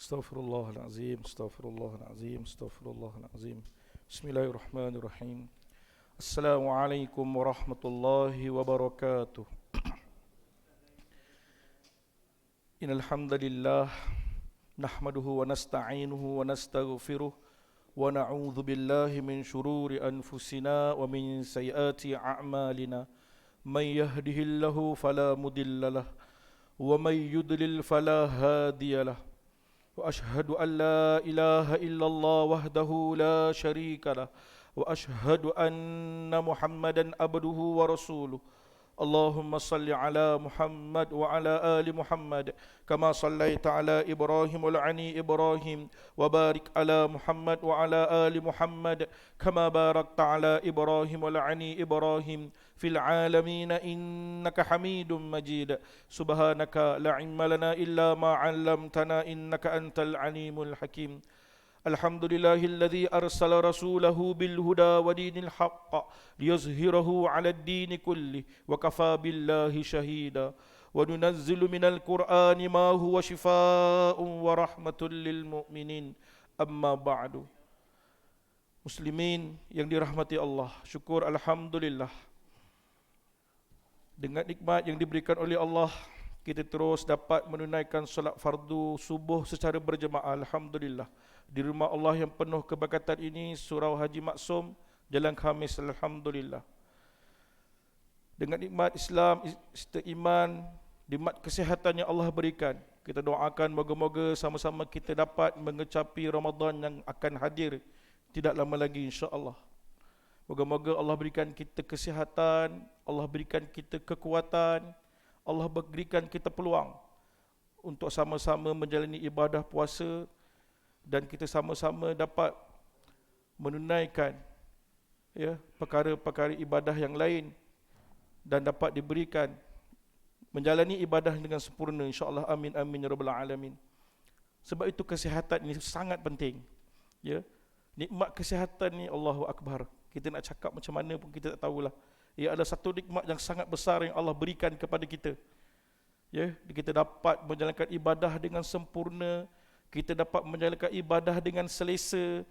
Astaghfirullahalazim, astaghfirullahalazim, astaghfirullahalazim. Bismillahirrahmanirrahim. Assalamualaikum warahmatullahi wabarakatuh. Innal hamdalillah nahmaduhu wa nasta'inuhu wa nastaghfiruh wa na'udzu billahi min shururi anfusina wa min sayyiati a'malina. May yahdihillahu fala mudhillalah wa may yudlil fala hadiyalah. وأشهد أن لا إله إلا الله وحده لا شريك له وأشهد أن محمدا عبده ورسوله اللهم صل على محمد وعلى آل محمد كما صليت على إبراهيم وعلى إبراهيم وبارك على محمد وعلى آل محمد كما باركت على إبراهيم وعلى إبراهيم في العالمين إنك حميد مجيد سبحانك لا علم لنا إلا ما علمتنا إنك أنت العليم الحكيم الحمد لله الذي أرسل رسوله بالهدى ودين الحق ليظهره على الدين كله وكفى بالله شهيدا وننزل من القرآن ما هو شفاء ورحمة للمؤمنين أما بعد. Muslimin yang dirahmati Allah, syukur alhamdulillah dengan nikmat yang diberikan oleh Allah, kita terus dapat menunaikan solat fardu subuh secara berjemaah. Alhamdulillah, di rumah Allah yang penuh keberkatan ini, Surau Haji Maksum, Jalan Khamis. Alhamdulillah, dengan nikmat Islam, iman, nikmat kesihatan yang Allah berikan, kita doakan moga-moga sama-sama kita dapat mengecapi Ramadan yang akan hadir tidak lama lagi, insya-Allah. Moga-moga Allah berikan kita kesihatan, Allah berikan kita kekuatan, Allah berikan kita peluang untuk sama-sama menjalani ibadah puasa, dan kita sama-sama dapat menunaikan perkara-perkara ibadah yang lain, dan dapat diberikan menjalani ibadah dengan sempurna, insya-Allah. Amin amin ya rabbal alamin. Sebab itu kesihatan ini sangat penting. Nikmat kesihatan ni, Allahu akbar. Kita nak cakap macam mana pun kita tak tahulah. Ia adalah satu nikmat yang sangat besar yang Allah berikan kepada kita. Kita dapat menjalankan ibadah dengan sempurna, kita dapat menjalankan ibadah dengan selesa.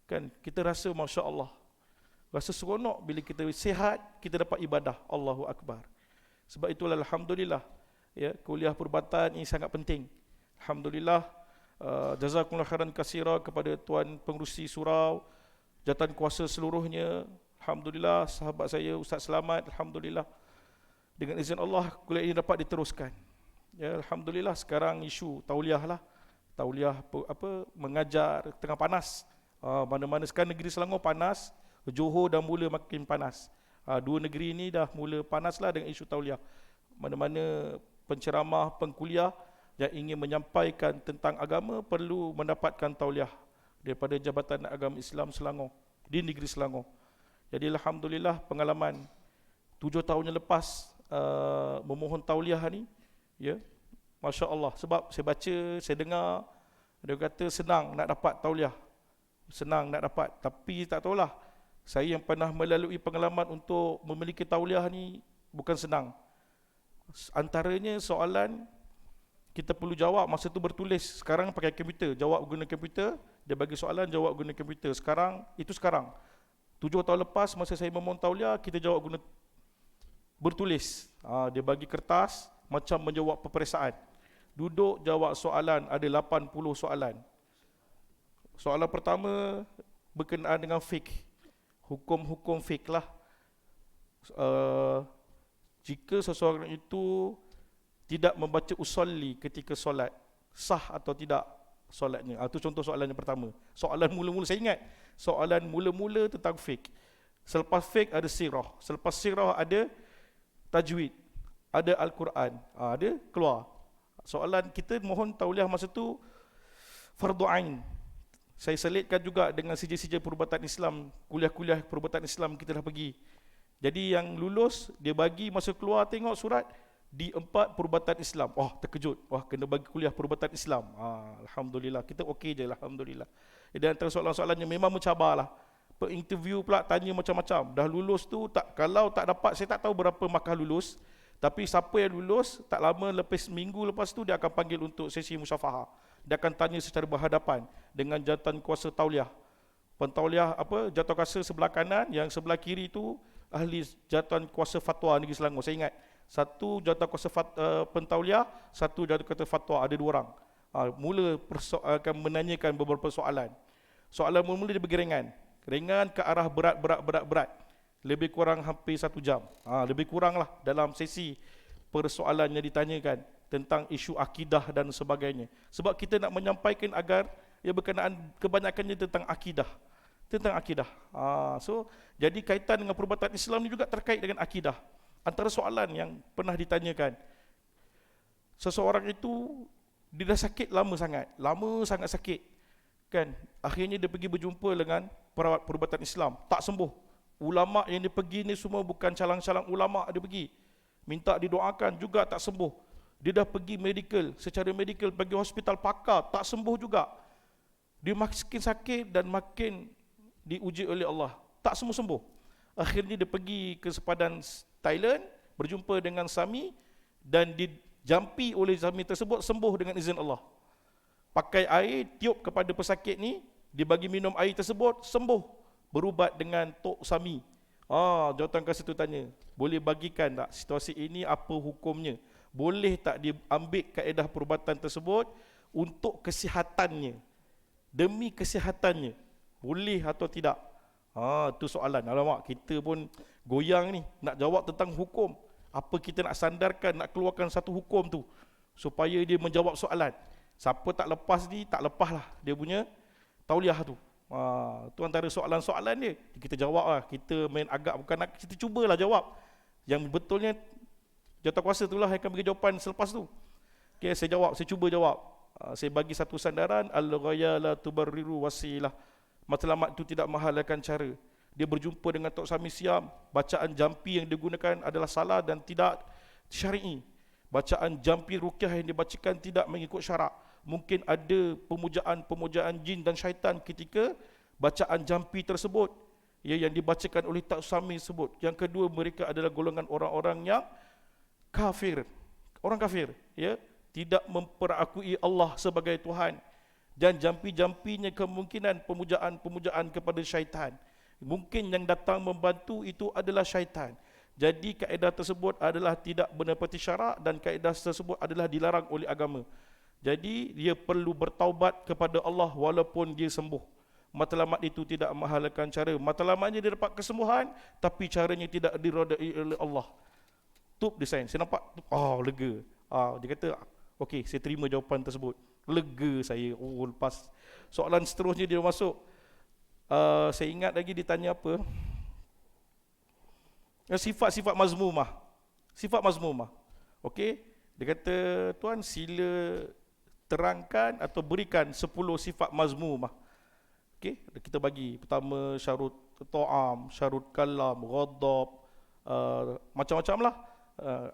Kan, kita rasa masya-Allah. Rasa seronok bila kita sihat, kita dapat ibadah. Allahu akbar. Sebab itulah alhamdulillah, kuliah perubatan ini sangat penting. Alhamdulillah, jazakumullah khairan katsira kepada tuan pengerusi surau, jawatan kuasa seluruhnya. Alhamdulillah, sahabat saya Ustaz Selamat, alhamdulillah, dengan izin Allah kuliah ini dapat diteruskan. Alhamdulillah, sekarang isu tauliah lah. Tauliah mengajar tengah panas. Mana-mana sekarang negeri Selangor panas, Johor dah mula makin panas. Dua negeri ini dah mula panas lah dengan isu tauliah. Mana-mana penceramah, pengkuliah yang ingin menyampaikan tentang agama perlu mendapatkan tauliah daripada Jabatan Agama Islam Selangor di negeri Selangor. Jadi alhamdulillah, pengalaman 7 tahun yang lepas memohon tauliah ni, masya-Allah. Sebab saya baca, saya dengar dia kata senang nak dapat tauliah, senang nak dapat. Tapi tak tahulah, saya yang pernah melalui pengalaman untuk memiliki tauliah ni bukan senang. Antaranya soalan kita perlu jawab masa tu bertulis. Sekarang pakai komputer, jawab guna komputer. Dia bagi soalan, jawab guna komputer. Sekarang 7 tahun lepas masa saya memohon tauliah, kita jawab guna bertulis. Dia bagi kertas macam menjawab peperiksaan. Duduk jawab soalan, ada 80 soalan. Soalan pertama berkenaan dengan fiqh, hukum-hukum fiqh lah. Jika seseorang itu tidak membaca usolli ketika solat, sah atau tidak solatnya? Itu contoh soalan yang pertama. Soalan mula-mula, saya ingat soalan mula-mula tentang fiqh. Selepas fiqh ada sirah, selepas sirah ada tajwid, ada Al-Quran, ada keluar. Soalan kita mohon tauliah masa tu fardu ain. Saya selitkan juga dengan sijil-sijil perubatan Islam, kuliah-kuliah perubatan Islam kita dah pergi. Jadi yang lulus, dia bagi masa keluar tengok surat di 4 perubatan Islam. Terkejut. Kena bagi kuliah perubatan Islam. Alhamdulillah, kita okey je, alhamdulillah. Dan antara soalan-soalannya memang mencabarlah. Interview pula tanya macam-macam. Dah lulus tu, kalau tak dapat, saya tak tahu berapa markah lulus. Tapi siapa yang lulus, tak lama lepas minggu lepas tu dia akan panggil untuk sesi musyafahah. dia akan tanya secara berhadapan dengan jantan kuasa tauliah. Pentauliah jatuh kuasa sebelah kanan, yang sebelah kiri itu ahli jatuhan kuasa fatwa Negeri Selangor. Saya ingat, satu jatuh kuasa pentauliah, satu jatuh kuasa fatwa, ada 2 orang. Mula akan menanyakan beberapa soalan. Soalan mula dia bagi ringan ke arah berat. Lebih kurang hampir 1 jam. Lebih kurang lah dalam sesi persoalan yang ditanyakan tentang isu akidah dan sebagainya. Sebab kita nak menyampaikan agar ia berkenaan kebanyakannya tentang akidah. So jadi kaitan dengan perubatan Islam ni juga terkait dengan akidah. Antara soalan yang pernah ditanyakan, seseorang itu dia dah sakit lama sangat sakit kan. Akhirnya dia pergi berjumpa dengan perawat perubatan Islam, tak sembuh. Ulama yang dia pergi ni semua bukan calang-calang ulama, dia pergi minta didoakan juga tak sembuh. Dia dah pergi secara medical, pergi hospital pakar, tak sembuh juga. Dia makin sakit dan makin diuji oleh Allah, tak sembuh. Akhirnya dia pergi ke sepadan Thailand, berjumpa dengan Sami, dan dijampi oleh Sami tersebut, sembuh dengan izin Allah. Pakai air, tiup kepada pesakit ni, dibagi minum air tersebut, sembuh, berubat dengan Tok Sami. Jawatan kuasa tu tanya, boleh bagikan tak situasi ini apa hukumnya? Boleh tak diambil kaedah perubatan tersebut untuk kesihatannya, demi kesihatannya, boleh atau tidak? Tu soalan. Alamak, kita pun goyang ni nak jawab tentang hukum. Apa kita nak sandarkan, nak keluarkan satu hukum tu supaya dia menjawab soalan. Siapa tak lepas ni, tak lepas lah dia punya tauliah tu. Tu antara soalan-soalan dia. Kita jawab lah. Kita main agak bukan nak, kita cubalah jawab. Yang betulnya jawatankuasa tu lah yang akan bagi jawapan selepas tu. Okay, saya cuba jawab. Saya bagi satu sandaran, al-ghaya la tubarriru wasilah. Matlamat itu tidak menghalalkan cara. Dia berjumpa dengan Tok Sami Siam, bacaan jampi yang digunakan adalah salah dan tidak syar'i. Bacaan jampi ruqyah yang dibacakan tidak mengikut syarak. Mungkin ada pemujaan jin dan syaitan ketika bacaan jampi tersebut, yang dibacakan oleh Tok Sami tersebut. Yang kedua, mereka adalah golongan orang-orang yang kafir. Orang kafir, tidak memperakui Allah sebagai Tuhan, dan jampi-jampinya kemungkinan pemujaan kepada syaitan. Mungkin yang datang membantu itu adalah syaitan. Jadi kaedah tersebut adalah tidak menepati syarak, dan kaedah tersebut adalah dilarang oleh agama. Jadi dia perlu bertaubat kepada Allah walaupun dia sembuh. Matlamat itu tidak menghalalkan cara. Matlamatnya dia dapat kesembuhan, tapi caranya tidak diredai oleh Allah. Tup desain. Saya nampak, lega. Dia kata, okey, saya terima jawapan tersebut. Lega saya. Lepas soalan seterusnya dia masuk. Saya ingat lagi ditanya apa? Sifat-sifat mazmumah. Sifat mazmumah. Okey, dia kata, tuan sila terangkan atau berikan 10 sifat mazmumah. Okey, kita bagi. Pertama, syarut ta'am, syarut kalam, ghadab, macam-macam lah.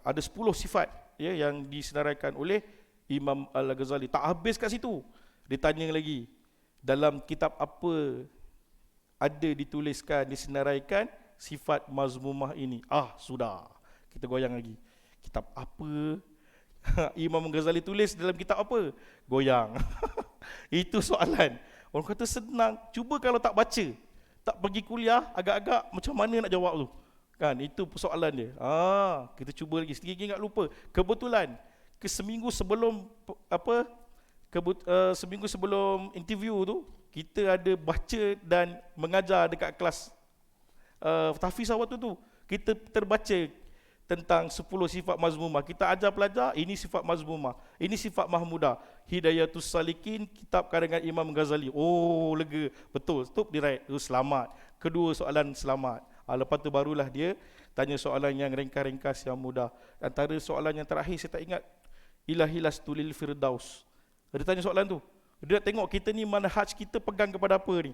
Ada 10 sifat yang disenaraikan oleh Imam Al-Ghazali. Tak habis kat situ. Dia tanya lagi, dalam kitab apa ada dituliskan, disenaraikan sifat mazmumah ini? Sudah. Kita goyang lagi. Kitab apa? Imam Ghazali tulis dalam kitab apa? Goyang. Itu soalan. Orang kata senang. Cuba kalau tak baca, tak pergi kuliah, agak-agak macam mana nak jawab tu? Kan, itu persoalan dia. Kita cuba lagi. Sedikit ingat lupa. Kebetulan seminggu sebelum seminggu sebelum interview tu, kita ada baca dan mengajar dekat kelas tahfiz waktu tu. Kita terbaca tentang 10 sifat mazmumah. Kita ajar pelajar, ini sifat mazmumah, ini sifat mahmudah. Hidayatus Salikin, kitab karangan Imam Ghazali. Lega. Betul, stop direct. Selamat. Kedua soalan selamat. Lepas tu barulah dia tanya soalan yang ringkas-ringkas yang mudah. Antara soalan yang terakhir saya tak ingat, ilahilas tulil firdaus. Dia tanya soalan tu. Dia nak tengok kita ni manhaj kita pegang kepada apa ni.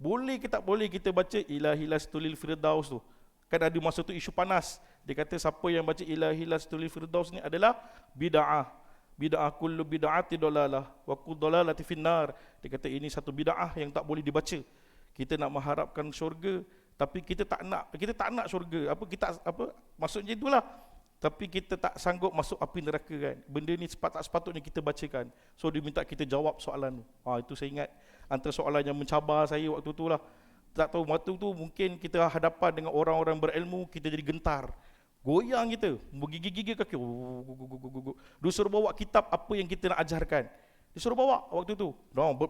Boleh ke tak boleh kita baca ilahilas tulil firdaus tu. Kan ada masa tu isu panas. Dia kata siapa yang baca ilahilas tulil firdaus ni adalah bid'ah. Bid'ah kullu bid'ati dolalah wa kullu dolalati finnar. Dia kata ini satu bid'ah yang tak boleh dibaca. Kita nak mengharapkan syurga, tapi kita tak nak syurga. Maksudnya itulah. Tapi kita tak sanggup masuk api neraka kan. Benda ni tak sepatutnya kita bacakan. So dia minta kita jawab soalan tu. Itu saya ingat antara soalan yang mencabar saya waktu tu lah. Tak tahu waktu tu mungkin kita hadapan dengan orang-orang berilmu, kita jadi gentar. Goyang kita, bergigit-gigit kaki. Dia suruh bawa kitab apa yang kita nak ajarkan. Dia suruh bawa waktu tu.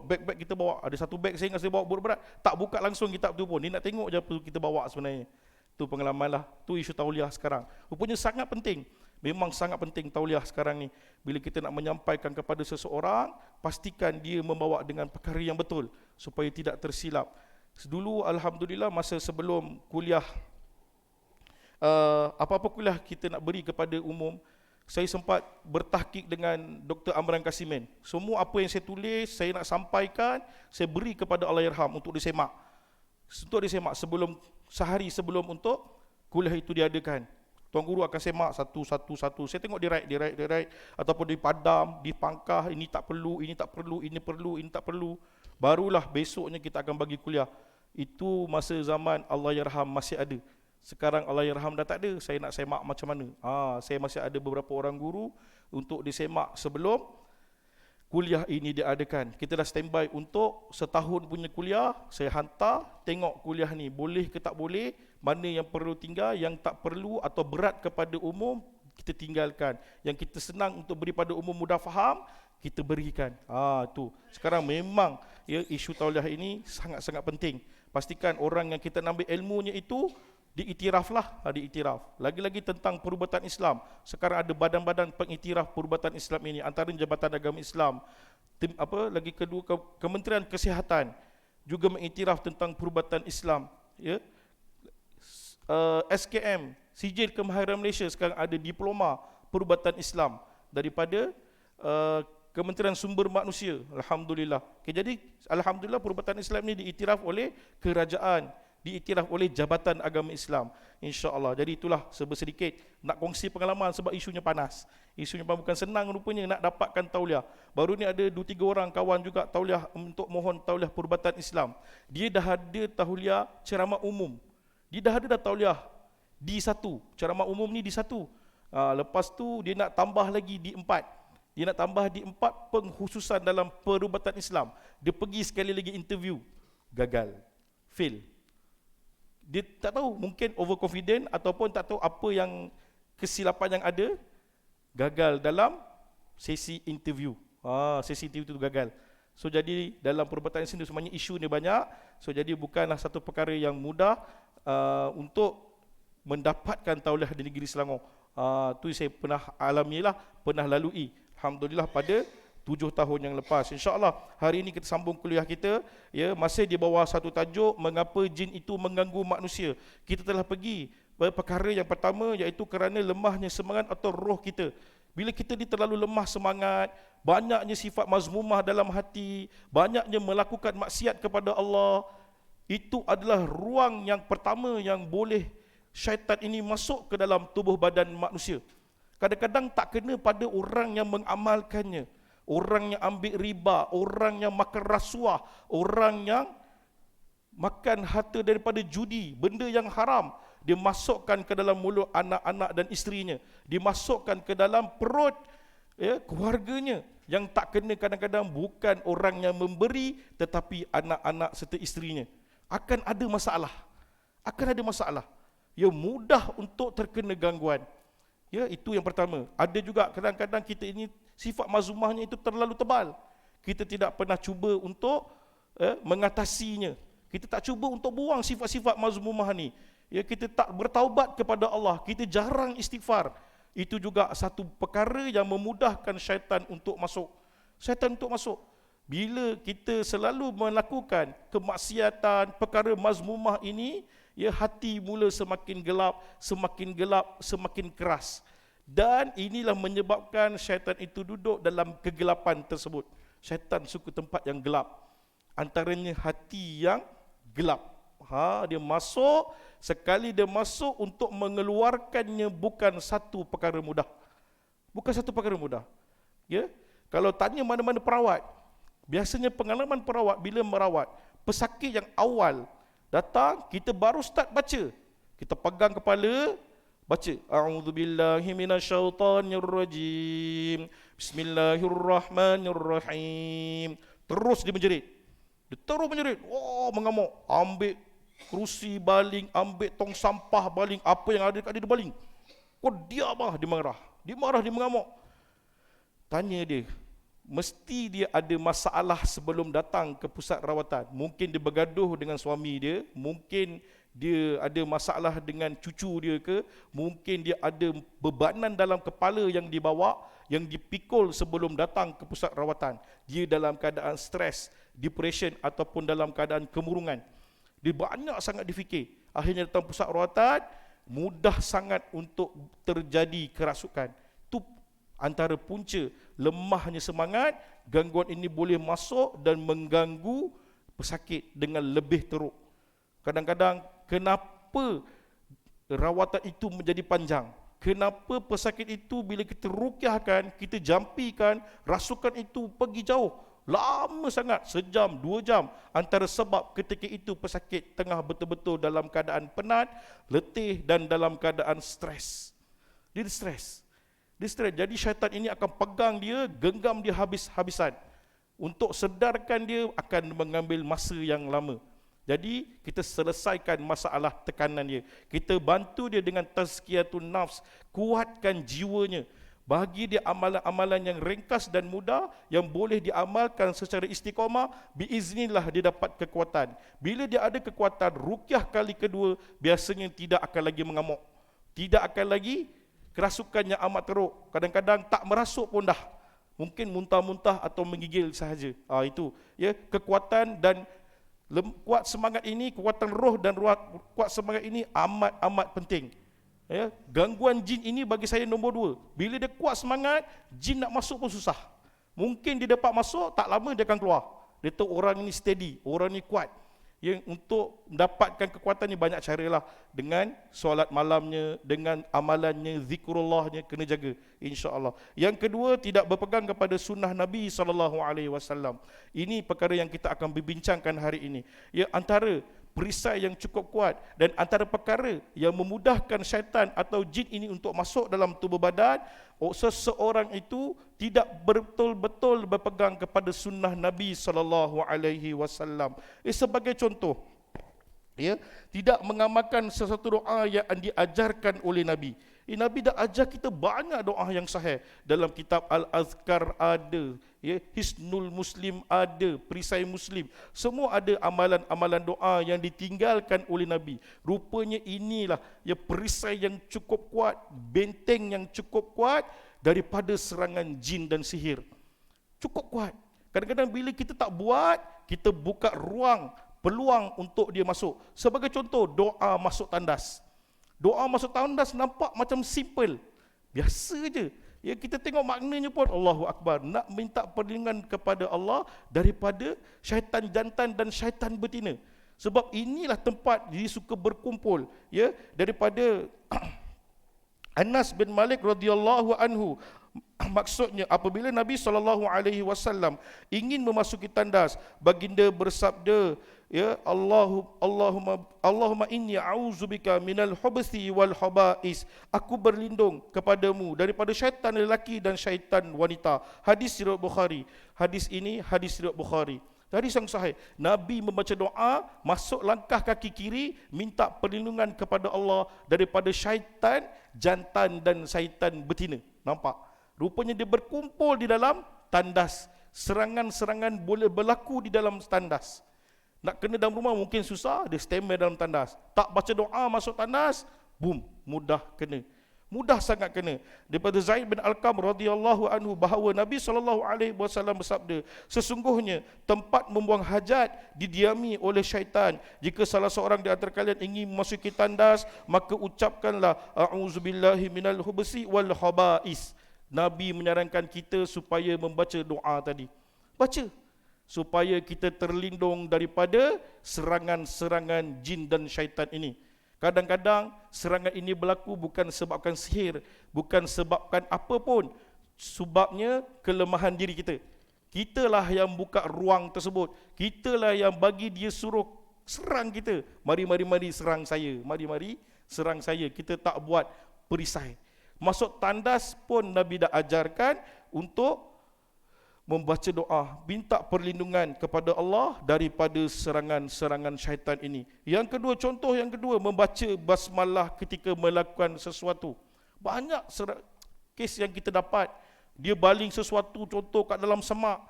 Beg-beg kita bawa. Ada satu beg saya ingat saya bawa berat-berat. Tak buka langsung kitab tu pun. Dia nak tengok je apa kita bawa sebenarnya. Itu pengalaman lah. Itu isu tauliah sekarang. Rupanya sangat penting. Memang sangat penting tauliah sekarang ni. Bila kita nak menyampaikan kepada seseorang, pastikan dia membawa dengan perkara yang betul supaya tidak tersilap. Dulu alhamdulillah masa sebelum kuliah, apa-apa kuliah kita nak beri kepada umum, saya sempat bertahqiq dengan Dr. Amran Kasimin. Semua apa yang saya tulis, saya nak sampaikan, saya beri kepada Allahyarham untuk disemak. Untuk disemak sehari sebelum untuk kuliah itu diadakan. Tuan guru akan semak satu-satu. Saya tengok dia write ataupun dipadam, dipangkah, ini tak perlu, ini tak perlu, ini perlu, ini tak perlu. Barulah besoknya kita akan bagi kuliah. Itu masa zaman Allahyarham masih ada. Sekarang Allahyarham dah tak ada. Saya nak semak macam mana? Saya masih ada beberapa orang guru untuk disemak sebelum kuliah ini diadakan. Kita dah standby untuk setahun punya kuliah. Saya hantar, tengok kuliah ni boleh ke tak boleh, mana yang perlu tinggal, yang tak perlu atau berat kepada umum, kita tinggalkan. Yang kita senang untuk beri pada umum mudah faham, kita berikan. Tu. Sekarang memang isu tauliah ini sangat-sangat penting. Pastikan orang yang kita nak ambil ilmunya itu diiktiraflah, diiktiraf. Lagi-lagi tentang perubatan Islam. Sekarang ada badan-badan pengiktiraf perubatan Islam ini, antara Jabatan Agama Islam. Lagi kedua, Kementerian Kesihatan juga mengiktiraf tentang perubatan Islam. SKM, Sijil Kemahiran Malaysia sekarang ada diploma perubatan Islam daripada Kementerian Sumber Manusia. Alhamdulillah. Jadi alhamdulillah perubatan Islam ini diiktiraf oleh kerajaan, diiktiraf oleh Jabatan Agama Islam, insya-Allah. Jadi itulah sedikit nak kongsi pengalaman sebab isunya panas. Isunya bukan senang rupanya nak dapatkan tauliah. Baru ni ada 2-3 orang kawan juga tauliah untuk mohon tauliah perubatan Islam. Dia dah ada tauliah ceramah umum. Dia dah ada tauliah di 1. Ceramah umum ni di 1. Lepas tu dia nak tambah lagi di 4. Dia nak tambah di 4 pengkhususan dalam perubatan Islam. Dia pergi sekali lagi interview, gagal, fail. Dia tak tahu, mungkin overconfident ataupun tak tahu apa yang kesilapan yang ada, gagal dalam sesi interview. Sesi interview itu gagal. So jadi dalam perubatan Islam semuanya isu ni banyak. So jadi bukanlah satu perkara yang mudah untuk mendapatkan tauliah di negeri Selangor. Tu saya pernah alamilah, pernah lalui. Alhamdulillah pada 7 tahun yang lepas. InsyaAllah hari ini kita sambung kuliah kita, masih di bawah satu tajuk, mengapa jin itu mengganggu manusia. Kita telah pergi pada perkara yang pertama, iaitu kerana lemahnya semangat atau roh kita. Bila kita ni terlalu lemah semangat, banyaknya sifat mazmumah dalam hati, banyaknya melakukan maksiat kepada Allah, itu adalah ruang yang pertama yang boleh syaitan ini masuk ke dalam tubuh badan manusia. Kadang-kadang tak kena pada orang yang mengamalkannya, orang yang ambil riba, orang yang makan rasuah, orang yang makan harta daripada judi, benda yang haram, dia masukkan ke dalam mulut anak-anak dan isterinya, dimasukkan ke dalam perut keluarganya. Yang tak kena kadang-kadang bukan orang yang memberi, tetapi anak-anak serta isterinya. Akan ada masalah. Mudah untuk terkena gangguan. Itu yang pertama. Ada juga kadang-kadang kita ini sifat mazmumahnya itu terlalu tebal. Kita tidak pernah cuba untuk mengatasinya. Kita tak cuba untuk buang sifat-sifat mazmumah ni. Kita tak bertaubat kepada Allah. Kita jarang istighfar. Itu juga satu perkara yang memudahkan syaitan untuk masuk. Bila kita selalu melakukan kemaksiatan, perkara mazmumah ini, hati mula semakin gelap, semakin keras. Dan inilah menyebabkan syaitan itu duduk dalam kegelapan tersebut. Syaitan suka tempat yang gelap. Antaranya hati yang gelap. Dia masuk, sekali dia masuk, untuk mengeluarkannya bukan satu perkara mudah. Kalau tanya mana-mana perawat, biasanya pengalaman perawat bila merawat pesakit yang awal datang, kita baru start baca, kita pegang kepala, Baca, a'udzubillahi minasyaitonirrajim. Bismillahirrahmanirrahim. Terus dia menjerit. Dia terus menjerit. Oh, mengamuk. Ambil kerusi baling, ambil tong sampah baling, apa yang ada dekat dia baling. Kau diam, dia marah. Dia marah, dia mengamuk. Tanya dia, mesti dia ada masalah sebelum datang ke pusat rawatan. Mungkin dia bergaduh dengan suami dia, mungkin dia ada masalah dengan cucu dia ke, mungkin dia ada bebanan dalam kepala yang dibawa, yang dipikul sebelum datang ke pusat rawatan. Dia dalam keadaan stres, depression ataupun dalam keadaan kemurungan. Dia banyak sangat difikir. Akhirnya datang pusat rawatan, mudah sangat untuk terjadi kerasukan. Itu antara punca lemahnya semangat. Gangguan ini boleh masuk dan mengganggu pesakit dengan lebih teruk. Kadang-kadang kenapa rawatan itu menjadi panjang? Kenapa pesakit itu bila kita rukyahkan, kita jampikan, rasukan itu pergi jauh, lama sangat, sejam, 2 jam. Antara sebab ketika itu pesakit tengah betul-betul dalam keadaan penat, letih dan dalam keadaan stres. Dia stres. Dia stres. Jadi syaitan ini akan pegang dia, genggam dia habis-habisan. Untuk sedarkan dia akan mengambil masa yang lama. Jadi kita selesaikan masalah tekanan dia. Kita bantu dia dengan tazkiyatun nafs, kuatkan jiwanya. Bagi dia amalan-amalan yang ringkas dan mudah yang boleh diamalkan secara istiqamah, biiznillah dia dapat kekuatan. Bila dia ada kekuatan, rukyah kali kedua biasanya tidak akan lagi mengamuk. Tidak akan lagi kerasukan yang amat teruk. Kadang-kadang tak merasuk pun dah. Mungkin muntah-muntah atau menggigil sahaja. Itu ya, kekuatan dan kuat semangat ini, kekuatan roh dan kuat semangat ini amat penting. Ya, gangguan jin ini bagi saya nombor 2. Bila dia kuat semangat, jin nak masuk pun susah. Mungkin dia dapat masuk, tak lama dia akan keluar. Dia tahu orang ini steady, orang ini kuat. Yang untuk mendapatkan kekuatan ni banyak caralah. Dengan solat malamnya, dengan amalannya, zikrullahnya, kena jaga, insya-Allah. Yang kedua, tidak berpegang kepada sunnah Nabi SAW. Ini perkara yang kita akan berbincangkan hari ini. Ya, antara perisai yang cukup kuat dan antara perkara yang memudahkan syaitan atau jin ini untuk masuk dalam tubuh badan, seseorang itu tidak betul-betul berpegang kepada sunnah Nabi SAW. Sebagai contoh, ya, tidak mengamalkan sesuatu doa yang diajarkan oleh Nabi. Nabi dah ajar kita banyak doa yang sahih. Dalam kitab Al-Azkar ada, ya, Hisnul Muslim ada, Perisai Muslim. Semua ada amalan-amalan doa yang ditinggalkan oleh Nabi. Rupanya inilah ya perisai yang cukup kuat, benteng yang cukup kuat daripada serangan jin dan sihir. Cukup kuat. Kadang-kadang bila kita tak buat, kita buka ruang, peluang untuk dia masuk. Sebagai contoh, doa masuk tandas. Doa masuk tandas nampak macam simple, biasa je. Ya, kita tengok maknanya pun Allahu Akbar. Nak minta perlindungan kepada Allah daripada syaitan jantan dan syaitan betina. Sebab inilah tempat dia suka berkumpul. Ya, daripada Anas bin Malik radhiyallahu anhu. Maksudnya apabila Nabi SAW ingin memasuki tandas, baginda bersabda, ya, Allahumma inni a'udzubika minal khubuthi wal khaba'is. Aku berlindung kepadamu daripada syaitan lelaki dan syaitan wanita. Hadis riwayat Bukhari. Hadis ini hadis riwayat Bukhari. Dari sang sahih, Nabi membaca doa, masuk langkah kaki kiri, minta perlindungan kepada Allah daripada syaitan jantan dan syaitan betina. Nampak? Rupanya dia berkumpul di dalam tandas. Serangan-serangan boleh berlaku di dalam tandas. Nak kena dalam rumah mungkin susah, dia standby dalam tandas. Tak baca doa masuk tandas, boom, mudah kena. Mudah sangat kena. Daripada Zaid bin Alqam radhiyallahu anhu bahawa Nabi SAW bersabda, sesungguhnya tempat membuang hajat didiami oleh syaitan. Jika salah seorang di antara kalian ingin memasuki tandas, maka ucapkanlah a'udzubillahi minal khubuthi wal khaba'is. Nabi menyarankan kita supaya membaca doa tadi. Baca supaya kita terlindung daripada serangan-serangan jin dan syaitan ini. Kadang-kadang serangan ini berlaku bukan sebabkan sihir, bukan sebabkan apa pun. Sebabnya kelemahan diri kita. Kitalah yang buka ruang tersebut. Kitalah yang bagi dia suruh serang kita. Mari serang saya. Mari serang saya. Kita tak buat. perisai. Masuk tandas pun Nabi dah ajarkan untuk membaca doa, minta perlindungan kepada Allah daripada serangan-serangan syaitan ini. Yang kedua, contoh yang kedua, membaca basmalah ketika melakukan sesuatu. Banyak kes yang kita dapat, dia baling sesuatu, contoh kat dalam semak,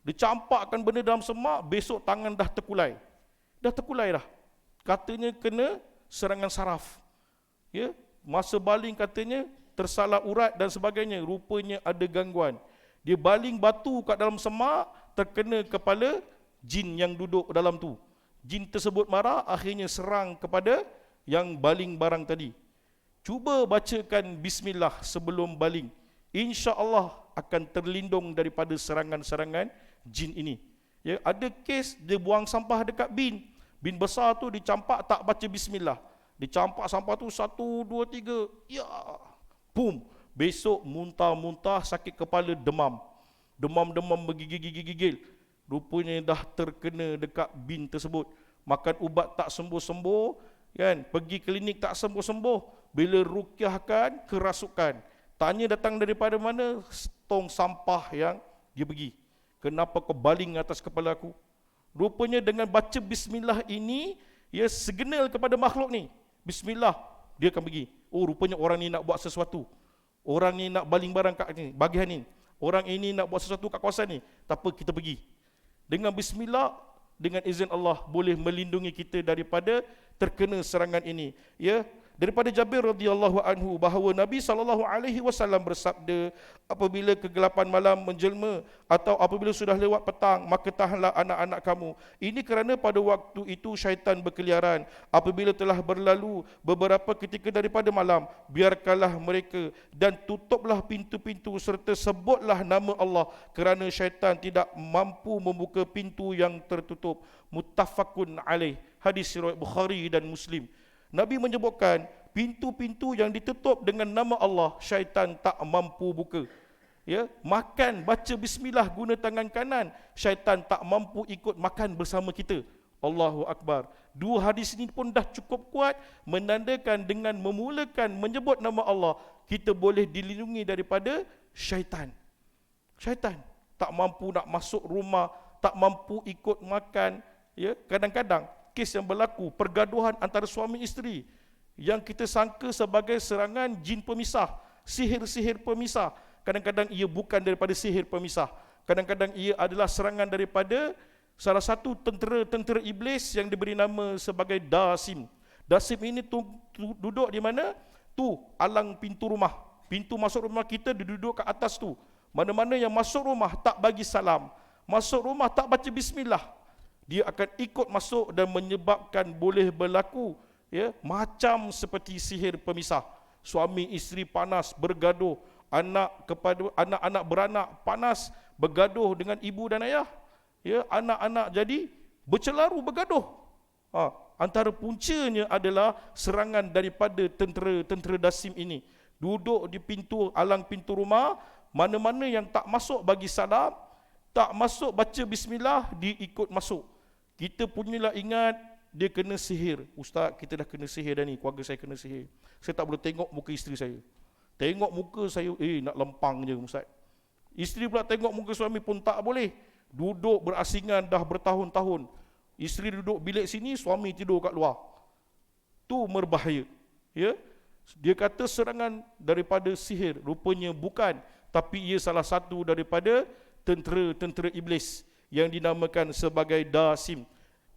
dia campakkan benda dalam semak, besok tangan dah terkulai. Dah terkulai dah. Katanya kena serangan saraf. Ya, masa baling katanya tersalah urat dan sebagainya, rupanya ada gangguan. Dia baling batu kat dalam semak, terkena kepala jin yang duduk dalam tu. Jin tersebut marah, akhirnya serang kepada yang baling barang tadi. Cuba bacakan bismillah sebelum baling. InsyaAllah akan terlindung daripada serangan-serangan jin ini. Ya, ada kes dia buang sampah dekat bin. Bin besar tu dicampak tak baca bismillah. Dicampak sampah tu 1, 2, 3. Ya, boom. Besok muntah-muntah, sakit kepala, demam. Demam-demam bergigil-gigil. Rupanya dah terkena dekat bin tersebut. Makan ubat tak sembuh-sembuh, kan? Pergi klinik tak sembuh-sembuh. Bila rukyahkan, kerasukan. Tanya datang daripada mana? Tong sampah yang dia pergi. Kenapa kau baling atas kepala aku? Rupanya dengan baca bismillah ini, ia signal kepada makhluk ni. Bismillah, dia akan pergi. Oh, rupanya orang ni nak buat sesuatu. Orang ni nak baling barang kat ni, bagian ni. Orang ini nak buat sesuatu kat kawasan ni. Tak apa, kita pergi. Dengan bismillah, dengan izin Allah, boleh melindungi kita daripada terkena serangan ini. Ya, daripada Jabir radhiyallahu anhu bahawa Nabi SAW bersabda, apabila kegelapan malam menjelma atau apabila sudah lewat petang, maka tahanlah anak-anak kamu. Ini kerana pada waktu itu syaitan berkeliaran. Apabila telah berlalu beberapa ketika daripada malam, biarkanlah mereka dan tutuplah pintu-pintu serta sebutlah nama Allah, kerana syaitan tidak mampu membuka pintu yang tertutup. Muttafaqun alaih. Hadis riwayat Bukhari dan Muslim. Nabi menyebutkan pintu-pintu yang ditutup dengan nama Allah, syaitan tak mampu buka. Ya, makan baca bismillah guna tangan kanan, syaitan tak mampu ikut makan bersama kita. Allahu Akbar. Dua hadis ini pun dah cukup kuat menandakan dengan memulakan menyebut nama Allah, kita boleh dilindungi daripada syaitan. Syaitan tak mampu nak masuk rumah, tak mampu ikut makan. Ya, kadang-kadang kes yang berlaku, pergaduhan antara suami isteri yang kita sangka sebagai serangan jin pemisah, sihir-sihir pemisah. Kadang-kadang ia bukan daripada sihir pemisah. Kadang-kadang ia adalah serangan daripada salah satu tentera iblis yang diberi nama sebagai Dasim. Dasim ini duduk di mana? Tu alang pintu rumah. Pintu masuk rumah kita dia duduk kat atas tu. Mana-mana yang masuk rumah tak bagi salam, masuk rumah tak baca bismillah, dia akan ikut masuk dan menyebabkan boleh berlaku, ya, macam seperti sihir pemisah. Suami isteri panas bergaduh, anak-anak beranak panas bergaduh dengan ibu dan ayah. Ya, anak-anak jadi bercelaru bergaduh. Antara puncanya adalah serangan daripada tentera Dasim ini. Duduk di pintu alang pintu rumah, mana-mana yang tak masuk bagi salam, tak masuk baca bismillah, dia ikut masuk. Kita punyalah ingat dia kena sihir. Ustaz, kita dah kena sihir dah ni, keluarga saya kena sihir. Saya tak boleh tengok muka isteri saya. Tengok muka saya, nak lempang je Ustaz. Isteri pula tengok muka suami pun tak boleh. Duduk berasingan dah bertahun-tahun. Isteri duduk bilik sini, suami tidur kat luar. Tu berbahaya. Ya? Dia kata serangan daripada sihir. Rupanya bukan, tapi ia salah satu daripada tentera iblis yang dinamakan sebagai Dasim.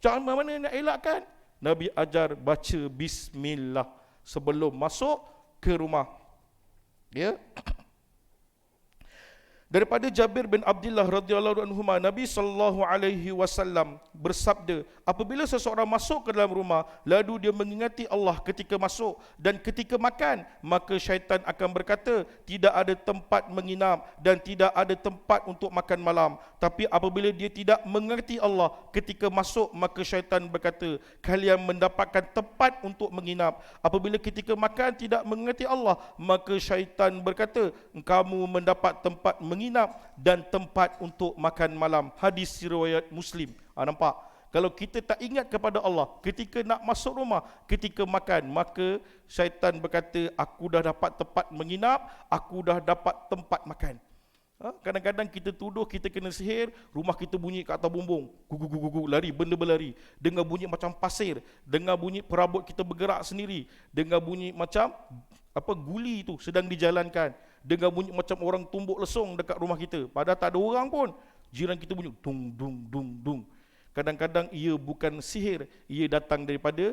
Cara mana nak elakkan? Nabi ajar baca bismillah sebelum masuk ke rumah. Ya. Daripada Jabir bin Abdullah radhiyallahu anhu, Nabi SAW bersabda, apabila seseorang masuk ke dalam rumah lalu dia mengingati Allah ketika masuk dan ketika makan, maka syaitan akan berkata, tidak ada tempat menginap dan tidak ada tempat untuk makan malam. Tapi apabila dia tidak mengerti Allah ketika masuk, maka syaitan berkata, kalian mendapatkan tempat untuk menginap. Apabila ketika makan tidak mengerti Allah, maka syaitan berkata, kamu mendapat tempat menginap dan tempat untuk makan malam. Hadis riwayat Muslim. Nampak? Kalau kita tak ingat kepada Allah ketika nak masuk rumah, ketika makan, maka syaitan berkata, aku dah dapat tempat menginap, aku dah dapat tempat makan. Kadang-kadang kita tuduh kita kena sihir, rumah kita bunyi kat atas bumbung, gugu, lari, benda berlari, dengar bunyi macam pasir, dengar bunyi perabot kita bergerak sendiri, dengar bunyi macam guli tu sedang dijalankan, dengar bunyi macam orang tumbuk lesung dekat rumah kita, padahal tak ada orang pun, jiran kita bunyi dung dung dung dung. Kadang-kadang ia bukan sihir, ia datang daripada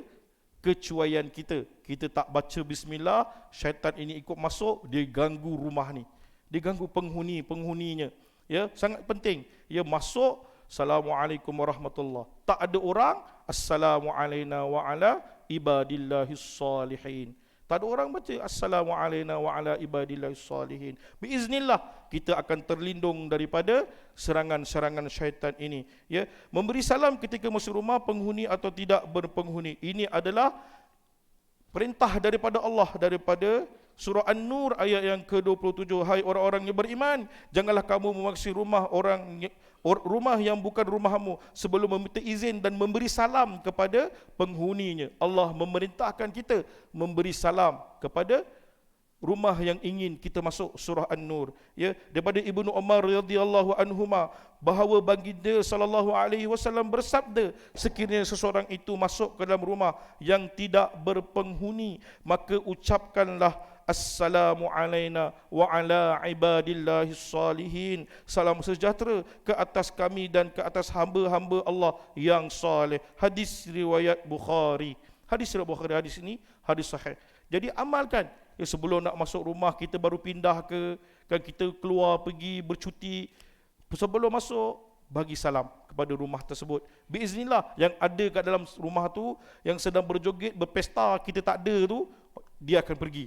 kecuaian kita. Kita tak baca bismillah, syaitan ini ikut masuk, dia ganggu rumah ni, dia ganggu penghuninya. Ya, sangat penting. Ya, masuk, Assalamualaikum warahmatullahi. Tak ada orang, Assalamualaikum wa ala ibadillahis salihin. Tak ada orang baca Assalamualaikum wa ala ibadillahis salihin. Biiznillah kita akan terlindung daripada serangan-serangan syaitan ini. Ya, memberi salam ketika masuk rumah, penghuni atau tidak berpenghuni. Ini adalah perintah daripada Allah, daripada surah An-Nur ayat yang ke-27. Hai orang-orang yang beriman, janganlah kamu memasuki rumah yang bukan rumahmu sebelum meminta izin dan memberi salam kepada penghuninya. Allah memerintahkan kita memberi salam kepada rumah yang ingin kita masuk. Surah An-Nur. Ya, daripada Ibnu Umar radhiyallahu anhuma bahawa baginda sallallahu alaihi wasallam bersabda, sekiranya seseorang itu masuk ke dalam rumah yang tidak berpenghuni, maka ucapkanlah Assalamu alaina wa ala ibadillahis salihin. Salam sejahtera ke atas kami dan ke atas hamba-hamba Allah yang saleh. Hadis riwayat Bukhari. Hadis riwayat Bukhari, hadis ini hadis sahih. Jadi amalkan. Ya, sebelum nak masuk rumah, kita baru pindah ke, kan kita keluar pergi bercuti, sebelum masuk bagi salam kepada rumah tersebut. Biiznillah yang ada kat dalam rumah tu yang sedang berjoget, berpesta, kita tak ada tu, dia akan pergi.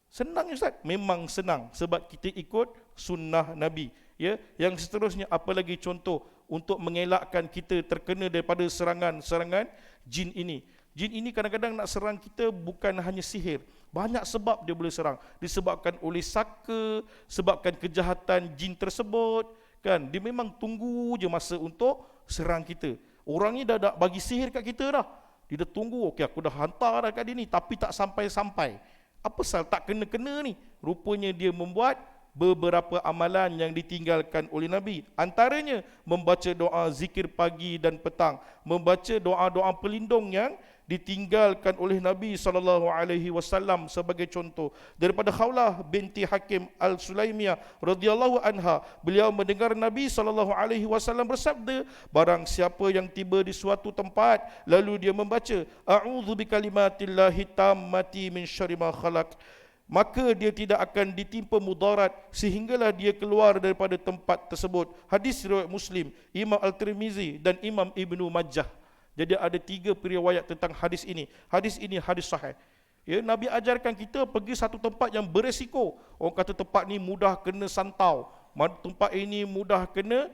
Senang Ustaz? Memang senang sebab kita ikut sunnah Nabi. Ya, yang seterusnya apalagi contoh untuk mengelakkan kita terkena daripada serangan-serangan jin ini. Jin ini kadang-kadang nak serang kita bukan hanya sihir. Banyak sebab dia boleh serang. Disebabkan oleh saka, sebabkan kejahatan jin tersebut, kan? Dia memang tunggu je masa untuk serang kita. Orang ni dah bagi sihir kat kita dah. Dia dah tunggu, okey aku dah hantar dah kat dia ni, tapi tak sampai-sampai. Apa pasal tak kena-kena ni? Rupanya dia membuat beberapa amalan yang ditinggalkan oleh Nabi. Antaranya membaca doa zikir pagi dan petang, membaca doa-doa pelindung yang ditinggalkan oleh Nabi SAW sebagai contoh. Daripada Khawlah binti Hakim Al-Sulaimiyah radhiyallahu anha, beliau mendengar Nabi SAW bersabda, barang siapa yang tiba di suatu tempat lalu dia membaca a'udzu bikalimatillahi tammati min syarri ma khalaq, maka dia tidak akan ditimpa mudarat sehinggalah dia keluar daripada tempat tersebut. Hadis riwayat Muslim, Imam Al-Tirmizi dan Imam Ibnu Majah. Jadi ada 3 periwayat tentang hadis ini. Hadis ini hadis sahih. Ya, Nabi ajarkan kita pergi satu tempat yang beresiko. Orang kata tempat ni mudah kena santau, tempat ini mudah kena,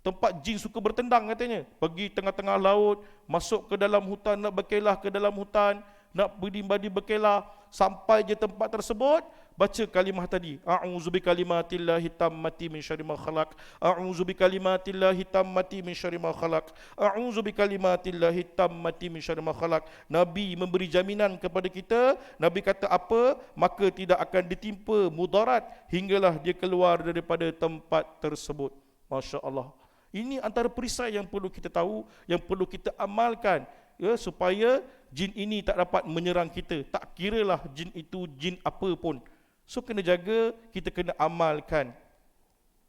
tempat jin suka bertendang katanya. Pergi tengah-tengah laut, masuk ke dalam hutan, nak berkelah ke dalam hutan, nak berdimba di berkelah, sampai je tempat tersebut, baca kalimah tadi, a'udzu bikalimatillahi tammati min syarri ma khalaq, a'udzu bikalimatillahi tammati min syarri ma khalaq, a'udzu bikalimatillahi tammati min syarri ma khalaq. Nabi memberi jaminan kepada kita. Nabi kata apa? Maka tidak akan ditimpa mudarat hinggalah dia keluar daripada tempat tersebut. Masya Allah. Ini antara perisai yang perlu kita tahu, yang perlu kita amalkan, ya, supaya jin ini tak dapat menyerang kita. Tak kiralah jin itu jin apa pun. So kena jaga, kita kena amalkan.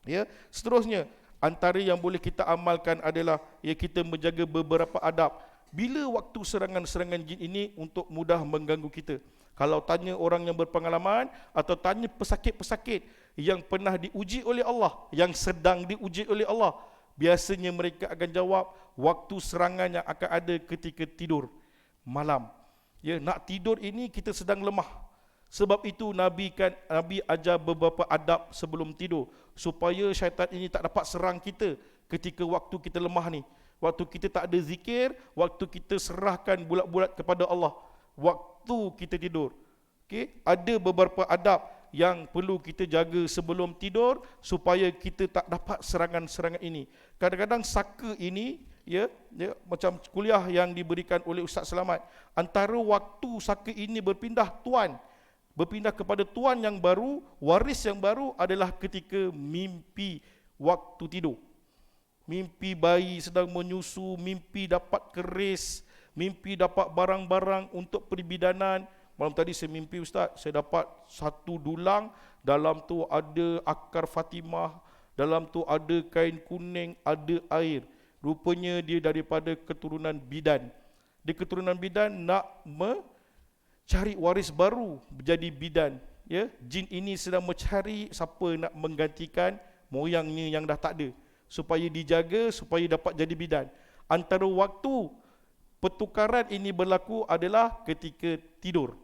Ya, seterusnya antara yang boleh kita amalkan adalah ya, kita menjaga beberapa adab bila waktu serangan-serangan jin ini untuk mudah mengganggu kita. Kalau tanya orang yang berpengalaman atau tanya pesakit-pesakit yang pernah diuji oleh Allah, yang sedang diuji oleh Allah, biasanya mereka akan jawab waktu serangan yang akan ada ketika tidur malam. Ya, nak tidur ini kita sedang lemah. Sebab itu Nabi ajar beberapa adab sebelum tidur supaya syaitan ini tak dapat serang kita ketika waktu kita lemah ni. Waktu kita tak ada zikir, waktu kita serahkan bulat-bulat kepada Allah, waktu kita tidur. Okey, ada beberapa adab yang perlu kita jaga sebelum tidur supaya kita tak dapat serangan-serangan ini. Kadang-kadang saka ini macam kuliah yang diberikan oleh Ustaz Selamat. Antara waktu saka ini berpindah kepada tuan yang baru, waris yang baru adalah ketika mimpi waktu tidur. Mimpi bayi sedang menyusu, mimpi dapat keris, mimpi dapat barang-barang untuk perbidanan. Malam tadi saya mimpi, Ustaz, saya dapat satu dulang, dalam tu ada akar Fatimah, dalam tu ada kain kuning, ada air. Rupanya dia daripada keturunan bidan. Dia keturunan bidan nak mencari waris baru menjadi bidan. Jin ini sedang mencari siapa nak menggantikan moyangnya yang dah tak ada, supaya dijaga, supaya dapat jadi bidan. Antara waktu pertukaran ini berlaku adalah ketika tidur.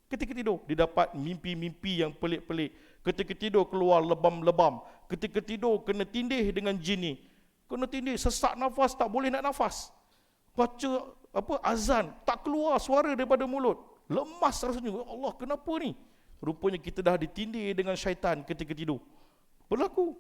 Ketika tidur, dia dapat mimpi-mimpi yang pelik-pelik. Ketika tidur keluar lebam-lebam. Ketika tidur kena tindih dengan jin ni. Kena tindih, sesak nafas, tak boleh nak nafas. Baca azan, tak keluar suara daripada mulut. Lemas rasanya. Ya Allah, kenapa ni? Rupanya kita dah ditindih dengan syaitan ketika tidur. Berlaku.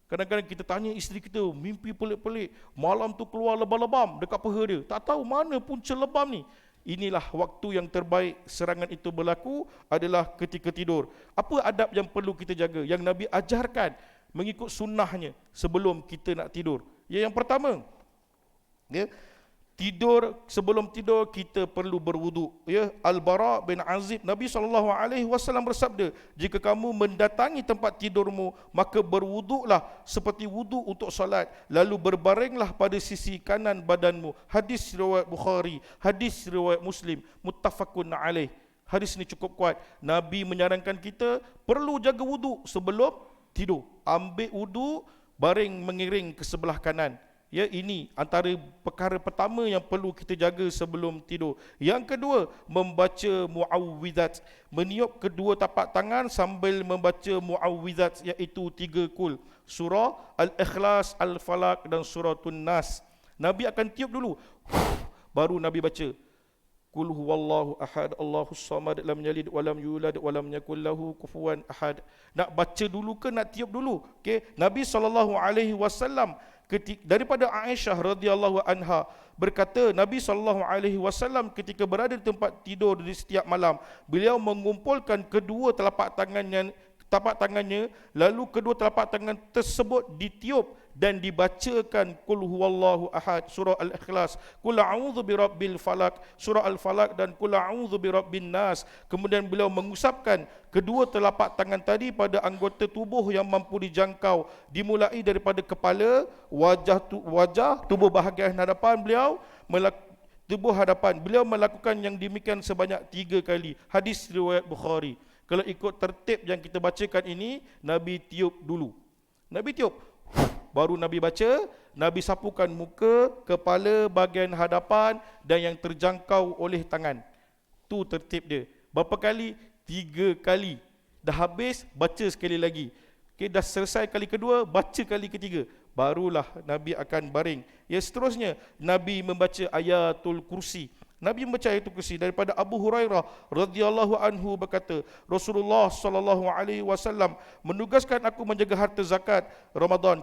Kadang-kadang kita tanya isteri kita, mimpi pelik-pelik, malam tu keluar lebam-lebam dekat paha dia. Tak tahu mana punca lebam ni. Inilah waktu yang terbaik serangan itu berlaku adalah ketika tidur. Apa adab yang perlu kita jaga, yang Nabi ajarkan mengikut sunnahnya sebelum kita nak tidur? Yang pertama, tidur, sebelum tidur kita perlu berwuduk. Al-Bara bin Azib, Nabi SAW bersabda, jika kamu mendatangi tempat tidurmu, maka berwuduklah seperti wuduk untuk solat, lalu berbaringlah pada sisi kanan badanmu. Hadis riwayat Bukhari, hadis riwayat Muslim, muttafaqun alaih. Hadis ini cukup kuat. Nabi menyarankan kita perlu jaga wuduk sebelum tidur. Ambil wuduk, baring mengiring ke sebelah kanan. Ini antara perkara pertama yang perlu kita jaga sebelum tidur. Yang kedua, membaca muawwidzat. Meniup kedua tapak tangan sambil membaca muawwidzat, iaitu 3 kul. Surah Al-Ikhlas, Al-Falaq dan Suratun Nas. Nabi akan tiup dulu, baru Nabi baca. Qul huwallahu ahad, Allahus samad, lam yalid walam yulad walam yakul lahu kufuwan ahad. Nak baca dulu ke nak tiup dulu? Nabi SAW daripada Aisyah radhiyallahu anha berkata, Nabi SAW ketika berada di tempat tidur di setiap malam, beliau mengumpulkan kedua telapak tangannya, lalu kedua telapak tangan tersebut ditiup dan dibacakan Qul huwallahu ahad, surah Al-Ikhlas, Qul a'udzu birabbil falaq, surah Al-Falaq, dan Qul a'udzu birabbin nas. Kemudian beliau mengusapkan kedua telapak tangan tadi pada anggota tubuh yang mampu dijangkau, dimulai daripada kepala, wajah, tubuh bahagian hadapan beliau, tubuh hadapan. Beliau melakukan yang demikian sebanyak 3 kali. Hadis riwayat Bukhari. Kalau ikut tertib yang kita bacakan ini, Nabi tiup dulu. Nabi tiup, baru Nabi baca. Nabi sapukan muka, kepala, bahagian hadapan dan yang terjangkau oleh tangan. Tu tertib dia. Berapa kali? 3 kali. Dah habis, baca sekali lagi. Dah selesai kali kedua, baca kali ketiga. Barulah Nabi akan baring. Seterusnya, Nabi membaca ayatul kursi. Nabi membaca ayatul kursi. Daripada Abu Hurairah radhiyallahu anhu berkata, Rasulullah SAW menugaskan aku menjaga harta zakat Ramadan.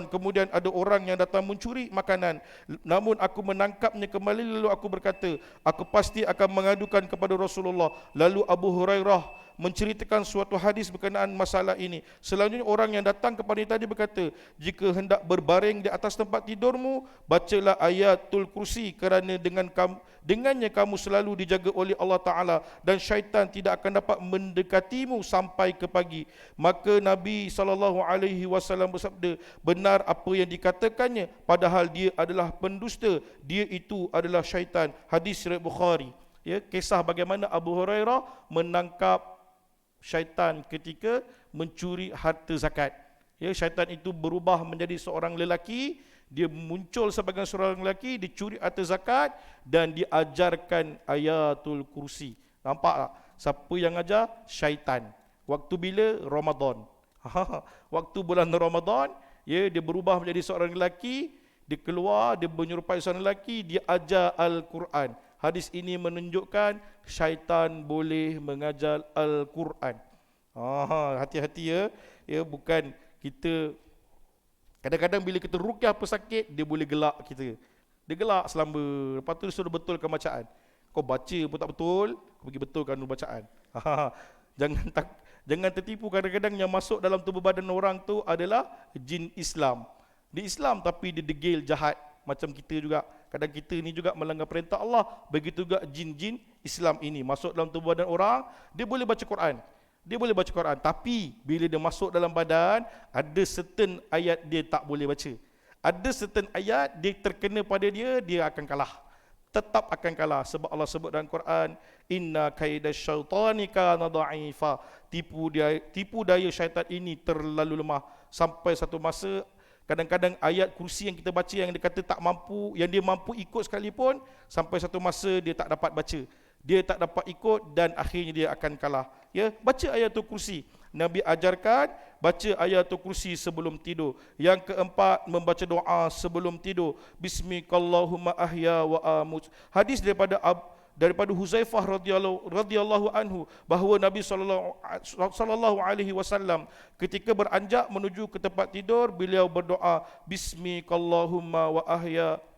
Kemudian ada orang yang datang mencuri makanan, namun aku menangkapnya kembali, lalu aku berkata, aku pasti akan mengadukan kepada Rasulullah. Lalu Abu Hurairah menceritakan suatu hadis berkenaan masalah ini. Selanjutnya orang yang datang kepada tadi berkata, jika hendak berbaring di atas tempat tidurmu, bacalah ayatul kursi, kerana dengannya kamu selalu dijaga oleh Allah Ta'ala dan syaitan tidak akan dapat mendekatimu sampai ke pagi. Maka Nabi SAW bersabda, benar apa yang dikatakannya, padahal dia adalah pendusta, dia itu adalah syaitan. Hadis riwayat Bukhari. Kisah bagaimana Abu Hurairah menangkap syaitan ketika mencuri harta zakat. Syaitan itu berubah menjadi seorang lelaki, dia muncul sebagai seorang lelaki, dicuri harta zakat dan diajarkan ayatul kursi. Nampak tak? Siapa yang ajar? Syaitan. Waktu bila? Ramadan. Waktu bulan Ramadan, dia berubah menjadi seorang lelaki, dia keluar, dia menyerupai seorang lelaki, dia ajar Al-Quran. Hadis ini menunjukkan syaitan boleh mengajar Al-Quran. Hati-hati bukan kita Kadang-kadang bila kita ruqyah pesakit, dia boleh gelak kita. Dia gelak selamba. Lepas tu dia suruh betulkan bacaan. Kau baca pun tak betul, kau pergi betulkan dulu bacaan. Jangan tertipu, kadang-kadang yang masuk dalam tubuh badan orang tu adalah jin Islam. Dia Islam tapi dia degil jahat macam kita juga. Kadang kita ni juga melanggar perintah Allah. Begitu juga jin-jin Islam ini masuk dalam tubuh badan orang, dia boleh baca Quran. Dia boleh baca Quran, tapi bila dia masuk dalam badan, ada certain ayat dia tak boleh baca. Ada certain ayat dia terkena pada dia, dia akan kalah. Tetap akan kalah sebab Allah sebut dalam Quran, inna kaidasyaitani kana dha'ifa. Tipu daya syaitan ini terlalu lemah. Sampai satu masa kadang-kadang ayat kursi yang kita baca yang dia kata tak mampu, yang dia mampu ikut sekalipun, sampai satu masa dia tak dapat baca. Dia tak dapat ikut dan akhirnya dia akan kalah. Ya, baca ayatul kursi. Nabi ajarkan baca ayatul kursi sebelum tidur. Yang keempat, membaca doa sebelum tidur. Bismikallahumma ahya wa amut. Hadis daripada Huzaifah radhiyallahu anhu bahawa Nabi sallallahu alaihi wasallam ketika beranjak menuju ke tempat tidur, beliau berdoa bismikallahumma wa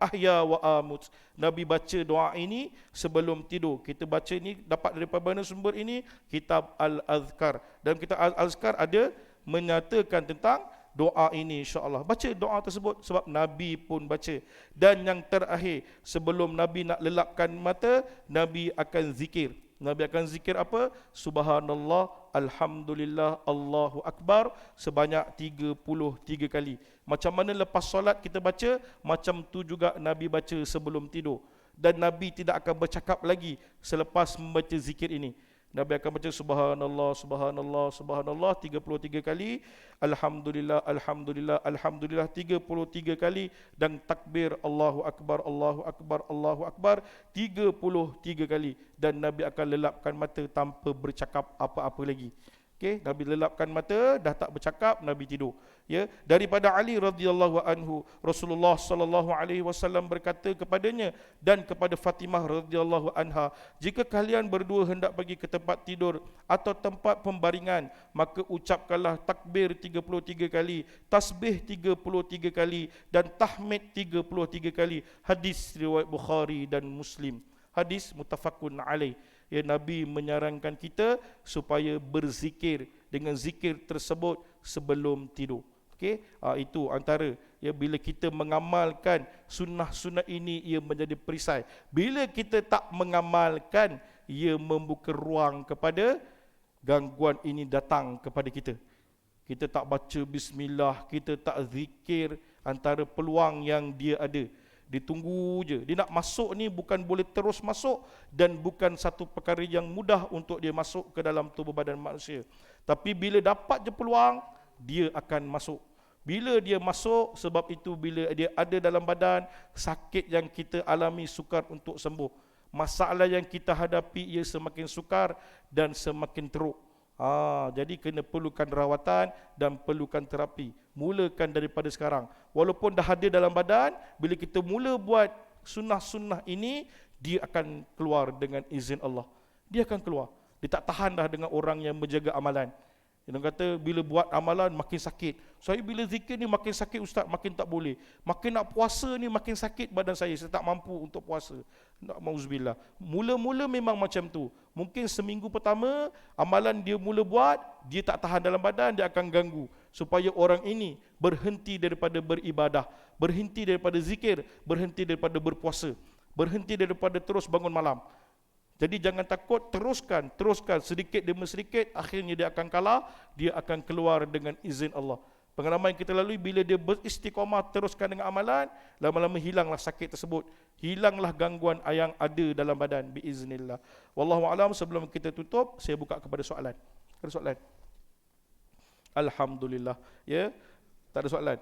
ahya wa amut. Nabi baca doa ini sebelum tidur. Kita baca ini dapat daripada mana sumber ini? Kitab Al-Azkar. Dalam kitab Al-Azkar ada menyatakan tentang doa ini, insya-Allah. Baca doa tersebut sebab Nabi pun baca. Dan yang terakhir, sebelum Nabi nak lelapkan mata, Nabi akan zikir. Nabi akan zikir apa? Subhanallah, alhamdulillah, Allahu akbar sebanyak 33 kali. Macam mana lepas solat kita baca, macam tu juga Nabi baca sebelum tidur. Dan Nabi tidak akan bercakap lagi selepas membaca zikir ini. Nabi akan baca subhanallah, subhanallah, subhanallah 33 kali, alhamdulillah, alhamdulillah, alhamdulillah 33 kali, dan takbir Allahu akbar, Allahu akbar, Allahu akbar 33 kali. Dan Nabi akan lelapkan mata tanpa bercakap apa-apa lagi. Okey, Nabi lelapkan mata, dah tak bercakap, Nabi tidur. Ya, daripada Ali radhiyallahu anhu, Rasulullah sallallahu alaihi wasallam berkata kepadanya dan kepada Fatimah radhiyallahu anha, jika kalian berdua hendak pergi ke tempat tidur atau tempat pembaringan, maka ucapkanlah takbir 33 kali, tasbih 33 kali dan tahmid 33 kali. Hadis riwayat Bukhari dan Muslim. Hadis muttafaqun alaih. Ya, Nabi menyarankan kita supaya berzikir dengan zikir tersebut sebelum tidur. Okey, itu antara ya, bila kita mengamalkan sunnah-sunnah ini, ia menjadi perisai. Bila kita tak mengamalkan, ia membuka ruang kepada gangguan ini datang kepada kita. Kita tak baca bismillah, kita tak zikir, antara peluang yang dia ada. Ditunggu je. Dia nak masuk ni bukan boleh terus masuk, dan bukan satu perkara yang mudah untuk dia masuk ke dalam tubuh badan manusia. Tapi bila dapat je peluang, dia akan masuk. Bila dia masuk, sebab itu bila dia ada dalam badan, sakit yang kita alami sukar untuk sembuh. Masalah yang kita hadapi ia semakin sukar dan semakin teruk. Jadi kena perlukan rawatan dan perlukan terapi. Mulakan daripada sekarang. Walaupun dah ada dalam badan, bila kita mula buat sunnah-sunnah ini, dia akan keluar dengan izin Allah. Dia akan keluar. Dia tak tahan dah dengan orang yang menjaga amalan. Dia kata bila buat amalan makin sakit. Saya bila zikir ni makin sakit ustaz, makin tak boleh. Makin nak puasa ni makin sakit badan saya tak mampu untuk puasa. Nauzubillah. Mula-mula memang macam tu. Mungkin seminggu pertama amalan dia mula buat, dia tak tahan dalam badan, dia akan ganggu. Supaya orang ini berhenti daripada beribadah, berhenti daripada zikir, berhenti daripada berpuasa, berhenti daripada terus bangun malam. Jadi jangan takut, teruskan sedikit demi sedikit, akhirnya dia akan kalah, dia akan keluar dengan izin Allah. Pengalaman yang kita lalui, bila dia beristiqamah teruskan dengan amalan, lama-lama hilanglah sakit tersebut, hilanglah gangguan yang ada dalam badan biiznillah. Wallahu a'lam. Sebelum kita tutup, saya buka kepada soalan. Ada soalan? Alhamdulillah. Ya, tak ada soalan.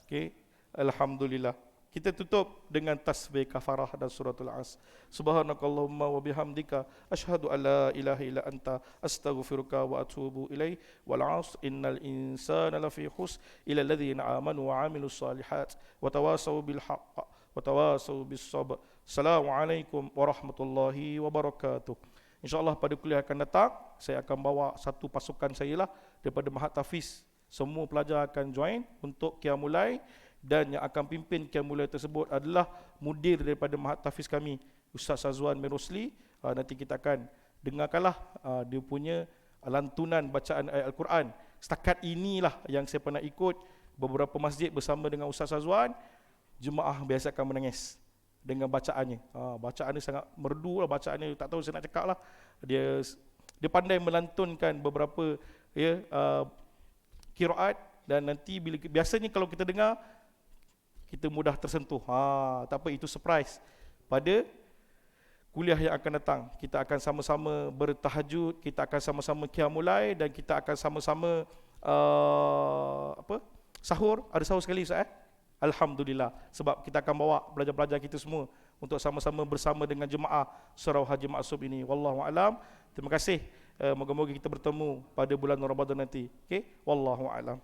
Okey, alhamdulillah. Kita tutup dengan tasbih kafarah dan suratul As. Subhanakallahumma wa bihamdika asyhadu an la ilaha illa anta astaghfiruka wa atubu ilaih. Wal 'asr innal insana lafi khusr illa alladhina amanu wa 'amilus solihat wa tawasaw bil haqq wa tawasaw bis sabr. Assalamualaikum warahmatullahi wabarakatuh. InsyaAllah pada kuliah akan datang, saya akan bawa satu pasukan saya lah daripada Mahat Tafiz. Semua pelajar akan join untuk Qiyamul, dan yang akan pimpin Qiyamul tersebut adalah mudir daripada Mahat Tahfiz kami, Ustaz Sazwan Merosli. Nanti kita akan dengarkanlah dia punya lantunan bacaan ayat Al-Quran. Setakat inilah yang saya pernah ikut beberapa masjid bersama dengan Ustaz Sazwan. Jemaah biasa akan menangis dengan bacaannya. Bacaannya sangat merdu lah, bacaannya tak tahu saya nak cakap lah. Dia pandai melantunkan beberapa qiraat, dan nanti biasanya kalau kita dengar kita mudah tersentuh. Tak apa, itu surprise. Pada kuliah yang akan datang, kita akan sama-sama bertahajud, kita akan sama-sama Qiyamul, dan kita akan sama-sama sahur. Ada sahur sekali Ustaz Alhamdulillah, sebab kita akan bawa pelajar-pelajar kita semua untuk sama-sama bersama dengan jemaah Surau Haji Maksum ini. Wallahu a'lam. Terima kasih. Moga-moga kita bertemu pada bulan Ramadan nanti. Okey, wallahu a'lam.